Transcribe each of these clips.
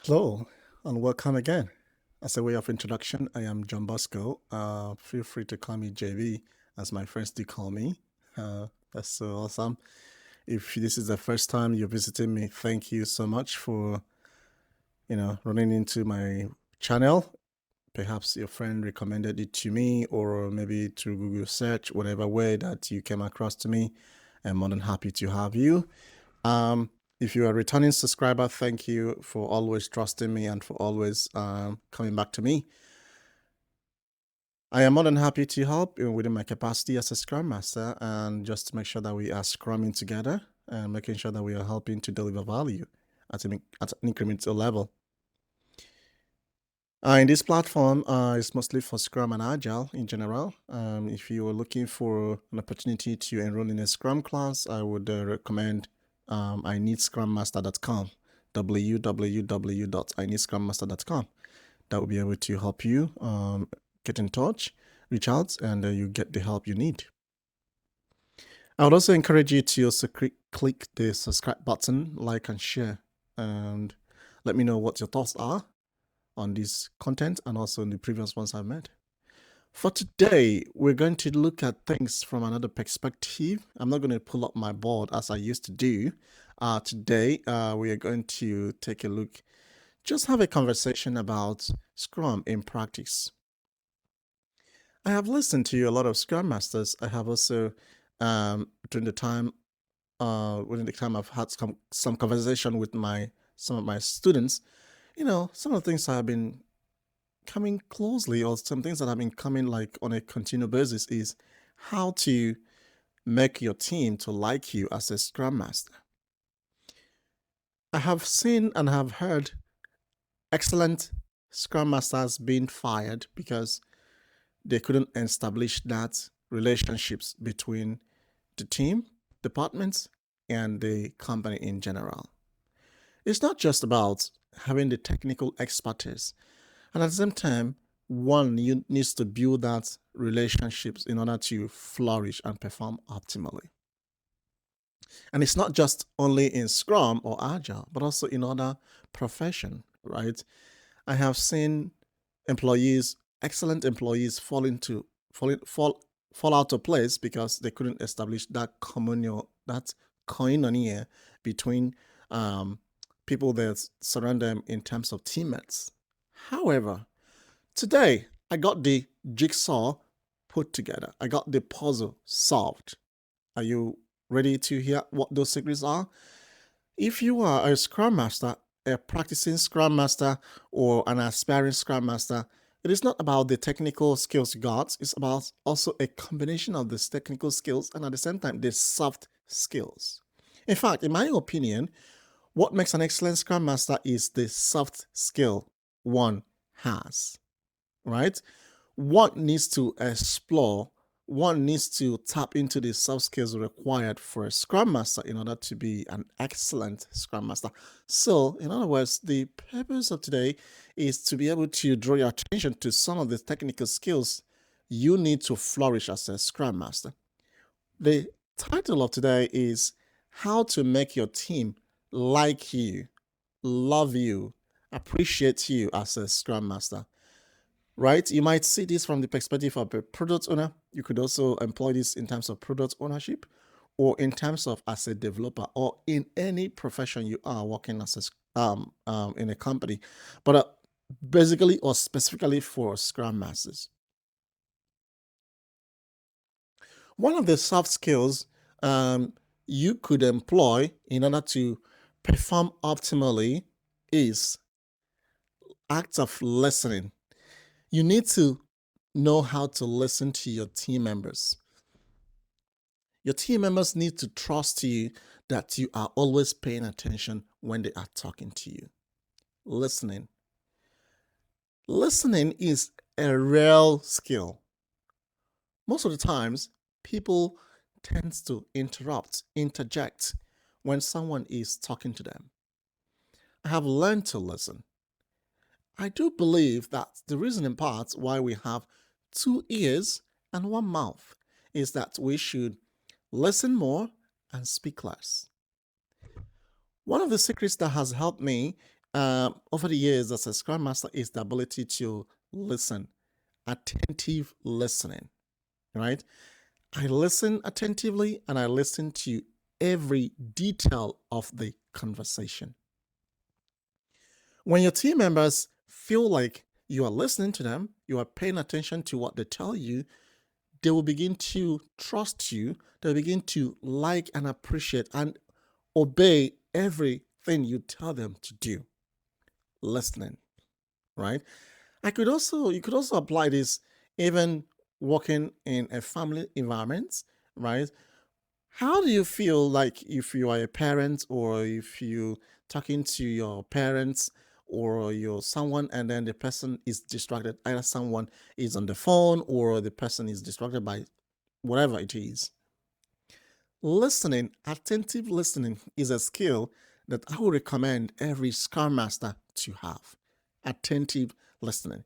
Hello and welcome again. As a way of introduction, I am John Bosco. Feel free to call me JB, as my friends do call me. That's so awesome. If this is the first time you're visiting me, thank you so much for running into my channel. Perhaps your friend recommended it to me, or maybe through Google search, whatever way that you came across to me. I'm more than happy to have you. Um, if you're a returning subscriber, thank you for always trusting me and for always coming back to me. I am more than happy to help within my capacity as a Scrum Master and just to make sure that we are scrumming together and making sure that we are helping to deliver value at an incremental level. In this platform, it's mostly for Scrum and Agile in general. If you are looking for an opportunity to enroll in a Scrum class, I would recommend ineedscrummaster.com, www.ineedscrummaster.com. That will be able to help you get in touch, reach out, and you get the help you need. I would also encourage you to also click the subscribe button, like and share, and let me know what your thoughts are on this content and also in the previous ones I've made. For today, we're going to look at things from another perspective. I'm not going to pull up my board as I used to do. Today, we are going to take a look, just have a conversation about Scrum in practice. I have listened to a lot of Scrum Masters. I have also, during the time I've had some conversation with some of my students, some of the things I've been coming closely, or some things that have been coming like on a continual basis, is how to make your team to like you as a Scrum Master. I have seen and have heard excellent Scrum Masters being fired because they couldn't establish that relationships between the team, departments, and the company in general. It's not just about having the technical expertise, and at the same time, one needs to build that relationships in order to flourish and perform optimally. And it's not just only in Scrum or Agile, but also in other profession, right? I have seen employees, excellent employees, fall out of place because they couldn't establish that koinonia between people that surround them in terms of teammates. However, today I got the jigsaw put together. I got the puzzle solved. Are you ready to hear what those secrets are? If you are a Scrum Master, a practicing Scrum Master, or an aspiring Scrum Master, it is not about the technical skills you got. It's about also a combination of these technical skills and at the same time the soft skills. In fact, in my opinion, what makes an excellent Scrum Master is the soft skill one has, right? One needs to explore, one needs to tap into the soft skills required for a Scrum Master in order to be an excellent Scrum Master. So, in other words, the purpose of today is to be able to draw your attention to some of the technical skills you need to flourish as a Scrum Master. The title of today is How to Make Your Team Like You, Love You, Appreciate You as a Scrum Master. Right? You might see this from the perspective of a product owner. You could also employ this in terms of product ownership or in terms of as a developer or in any profession you are working as in a company. But basically or specifically for Scrum Masters. One of the soft skills you could employ in order to perform optimally is acts of listening. You need to know how to listen to your team members. Your team members need to trust you that you are always paying attention when they are talking to you. Listening. Listening is a real skill. Most of the times, people tend to interject when someone is talking to them. I have learned to listen. I do believe that the reason in part why we have two ears and one mouth is that we should listen more and speak less. One of the secrets that has helped me over the years as a Scrum Master is the ability to listen, attentive listening, right? I listen attentively and I listen to every detail of the conversation. When your team members feel like you are listening to them, you are paying attention to what they tell you, they will begin to trust you. They'll begin to like and appreciate and obey everything you tell them to do. Listening, right? You could also apply this even working in a family environment, right? How do you feel like if you are a parent or if you talking to your parents or you're someone and then the person is distracted, either someone is on the phone or the person is distracted by whatever it is. Listening, attentive listening is a skill that I would recommend every Scrum Master to have. Attentive listening.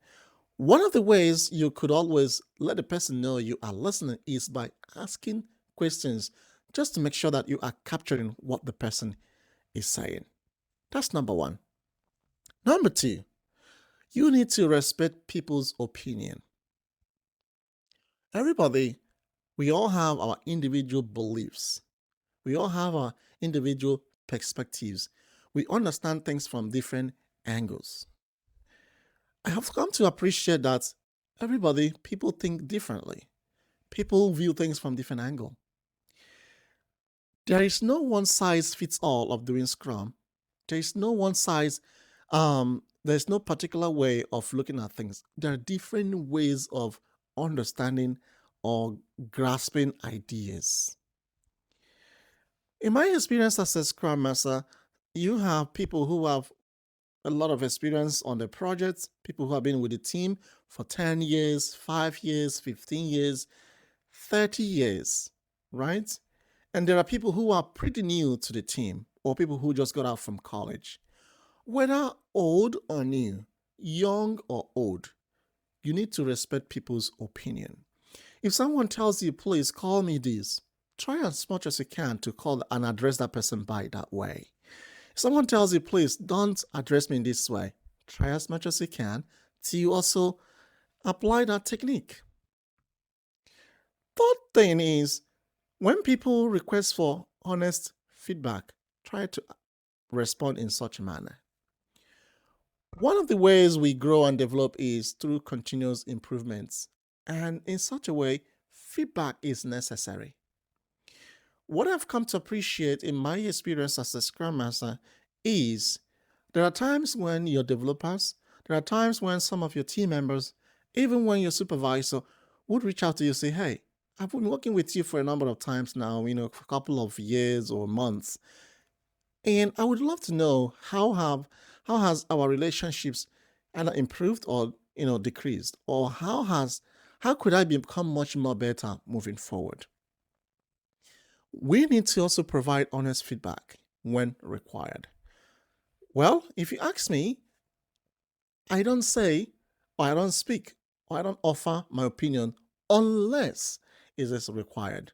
One of the ways you could always let the person know you are listening is by asking questions just to make sure that you are capturing what the person is saying. That's number one. Number two, you need to respect people's opinion. Everybody, we all have our individual beliefs. We all have our individual perspectives. We understand things from different angles. I have come to appreciate that people think differently. People view things from different angles. There is no one size fits all of doing Scrum. There is no one size, there's no particular way of looking at things. There are different ways of understanding or grasping ideas. In my experience as a Scrum Master, you have people who have a lot of experience on the project, people who have been with the team for 10 years, 5 years, 15 years, 30 years, right? And there are people who are pretty new to the team or people who just got out from college. Whether old or new, young or old, you need to respect people's opinion. If someone tells you, please call me this, try as much as you can to call and address that person by that way. If someone tells you, please don't address me in this way, try as much as you can to also apply that technique. Third thing is, when people request for honest feedback, try to respond in such a manner. One of the ways we grow and develop is through continuous improvements, and in such a way, feedback is necessary. What I've come to appreciate in my experience as a Scrum Master is there are times when your developers, there are times when some of your team members, even when your supervisor would reach out to you and say, hey, I've been working with you for a number of times now, for a couple of years or months. And I would love to know how has our relationships either improved or decreased, or how could I become much more better moving forward? We need to also provide honest feedback when required. Well, if you ask me, I don't say, or I don't speak, or I don't offer my opinion unless it is required.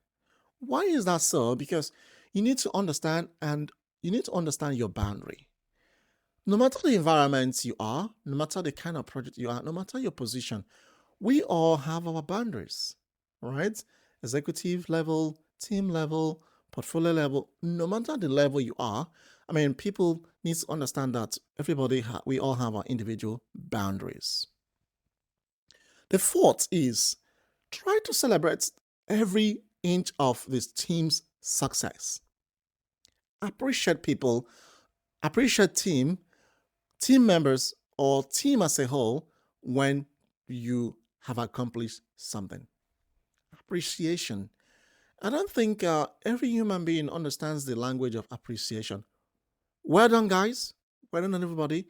Why is that so? Because you need to understand your boundary. No matter the environment you are, no matter the kind of project you are, no matter your position, we all have our boundaries, right? Executive level, team level, portfolio level, no matter the level you are, people need to understand that we all have our individual boundaries. The fourth is try to celebrate every inch of this team's success. Appreciate people, appreciate team members, or team as a whole when you have accomplished something. Appreciation. I don't think every human being understands the language of appreciation. Well done, guys. Well done, everybody.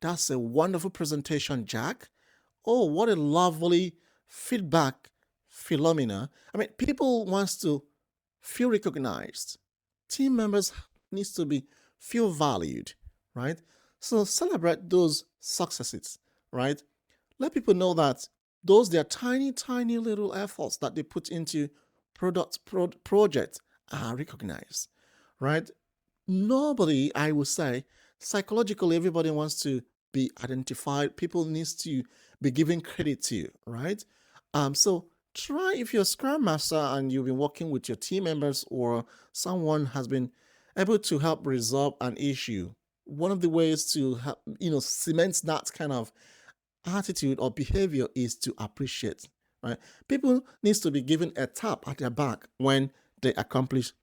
That's a wonderful presentation, Jack. Oh, what a lovely feedback phenomena. People wants to feel recognized. Team members needs to feel valued, right? So celebrate those successes, right? Let people know that they are tiny, tiny little efforts that they put into projects are recognized, right? Nobody, I would say, Psychologically, everybody wants to be identified. People needs to be given credit to, right? So try, if you're a Scrum Master and you've been working with your team members or someone has been able to help resolve an issue. One of the ways to help, cement that kind of attitude or behavior is to appreciate, right? People needs to be given a tap at their back when they accomplish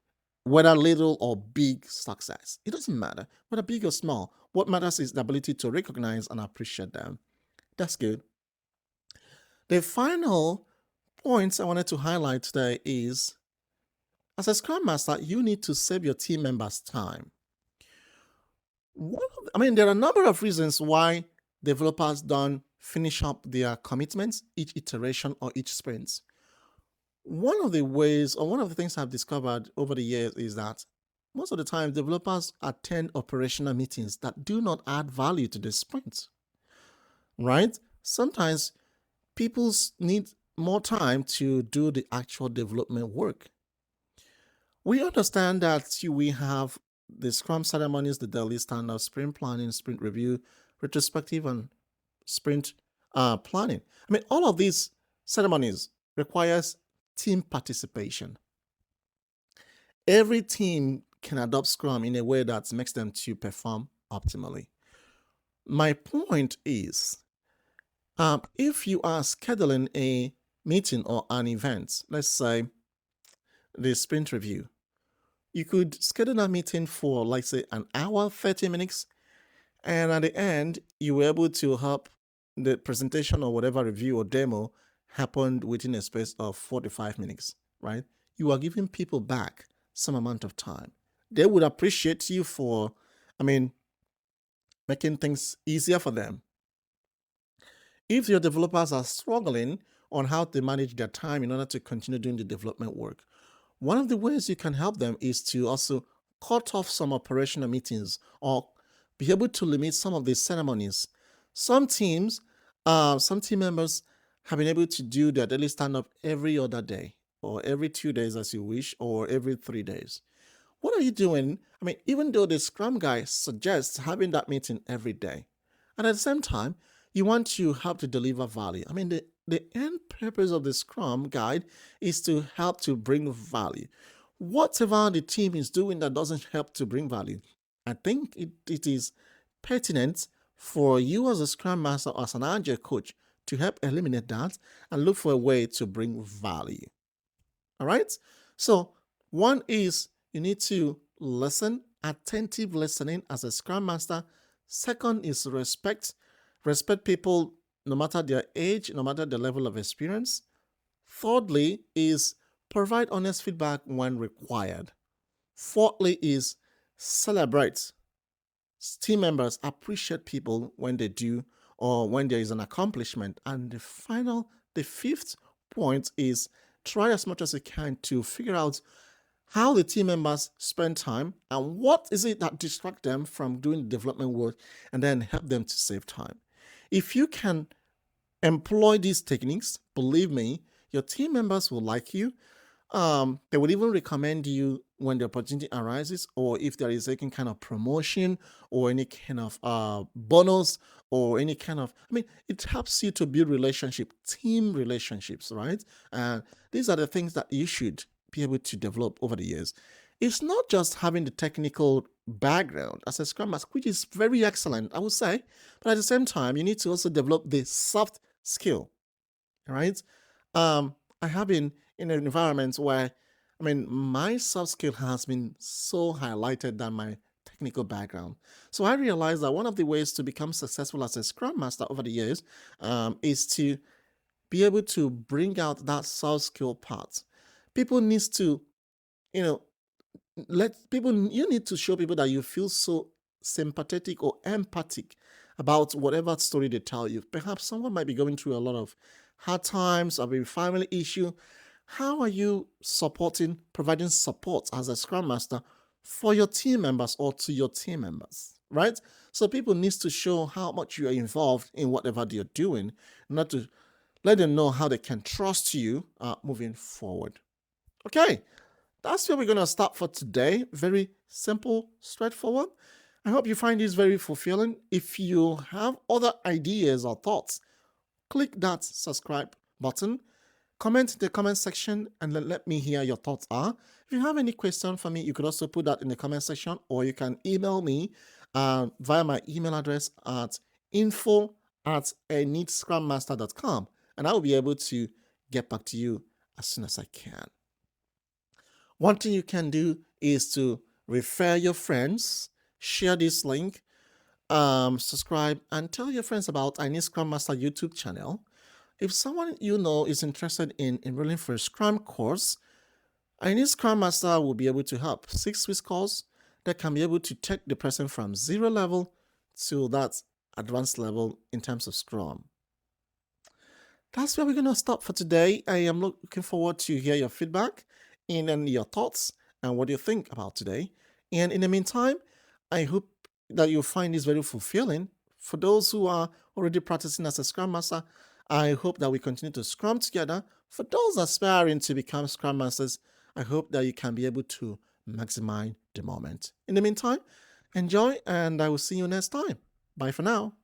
whether little or big success. It doesn't matter whether big or small. What matters is the ability to recognize and appreciate them. That's good. The final points I wanted to highlight today is, as a Scrum Master, you need to save your team members time. There are a number of reasons why developers don't finish up their commitments each iteration or each sprint. One of the ways, or one of the things I've discovered over the years, is that most of the time developers attend operational meetings that do not add value to the sprint, right? Sometimes people need more time to do the actual development work. We understand that we have the Scrum ceremonies, the daily stand-up, sprint planning, sprint review, retrospective, and sprint planning. All of these ceremonies requires team participation. Every team can adopt Scrum in a way that makes them to perform optimally. My point is, if you are scheduling a meeting or an event, let's say the sprint review, you could schedule a meeting for, like, say, an hour, 30 minutes, and at the end, you were able to help the presentation or whatever review or demo happened within a space of 45 minutes, right? You are giving people back some amount of time. They would appreciate you for, making things easier for them. If your developers are struggling on how to manage their time in order to continue doing the development work, one of the ways you can help them is to also cut off some operational meetings or be able to limit some of the ceremonies. Some team members have been able to do their daily stand-up every other day, or every 2 days as you wish, or every 3 days. What are you doing? Even though the Scrum guy suggests having that meeting every day, and at the same time, you want to help to deliver value. The end purpose of the Scrum guide is to help to bring value. Whatever the team is doing that doesn't help to bring value, I think it is pertinent for you as a Scrum Master or as an Agile coach to help eliminate that and look for a way to bring value. All right? So one is you need to listen, attentive listening as a Scrum Master. Second is respect. Respect people no matter their age, no matter the level of experience. Thirdly is provide honest feedback when required. Fourthly is celebrate. Team members appreciate people when they do or when there is an accomplishment. And the fifth point is try as much as you can to figure out how the team members spend time and what is it that distracts them from doing the development work, and then help them to save time. If you can employ these techniques, believe me, your team members will like you. They would even recommend you when the opportunity arises, or if there is any kind of promotion or any kind of bonus or any kind of, it helps you to build team relationships, right? And these are the things that you should be able to develop over the years. It's not just having the technical background as a Scrum Master, which is very excellent, I would say, but at the same time, you need to also develop the soft skill, right? I have been in an environment where, my soft skill has been so highlighted than my technical background. So I realized that one of the ways to become successful as a Scrum Master over the years is to be able to bring out that soft skill part. People needs to, you need to show people that you feel so sympathetic or empathic about whatever story they tell you. Perhaps someone might be going through a lot of hard times or a family issue. How are you providing support as a Scrum Master for your team members or to your team members, right? So people need to show how much you are involved in whatever they're doing, not to let them know how they can trust you moving forward. Okay, that's where we're going to start for today. Very simple, straightforward. I hope you find this very fulfilling. If you have other ideas or thoughts, click that subscribe button. Comment in the comment section and let me hear your thoughts are. If you have any question for me, you could also put that in the comment section, or you can email me via my email address at info@needscrummaster.com, and I will be able to get back to you as soon as I can. One thing you can do is to refer your friends, share this link, subscribe, and tell your friends about I Need Scrum Master YouTube channel. If someone you know is interested in enrolling for a Scrum course, I Need Scrum Master will be able to help. 6 weeks course that can be able to take the person from 0 level to that advanced level in terms of Scrum. That's where we're going to stop for today. I am looking forward to hear your feedback and your thoughts and what you think about today. And in the meantime, I hope that you'll find this very fulfilling. For those who are already practicing as a Scrum Master, I hope that we continue to Scrum together. For those aspiring to become Scrum Masters, I hope that you can be able to maximize the moment. In the meantime, enjoy, and I will see you next time. Bye for now.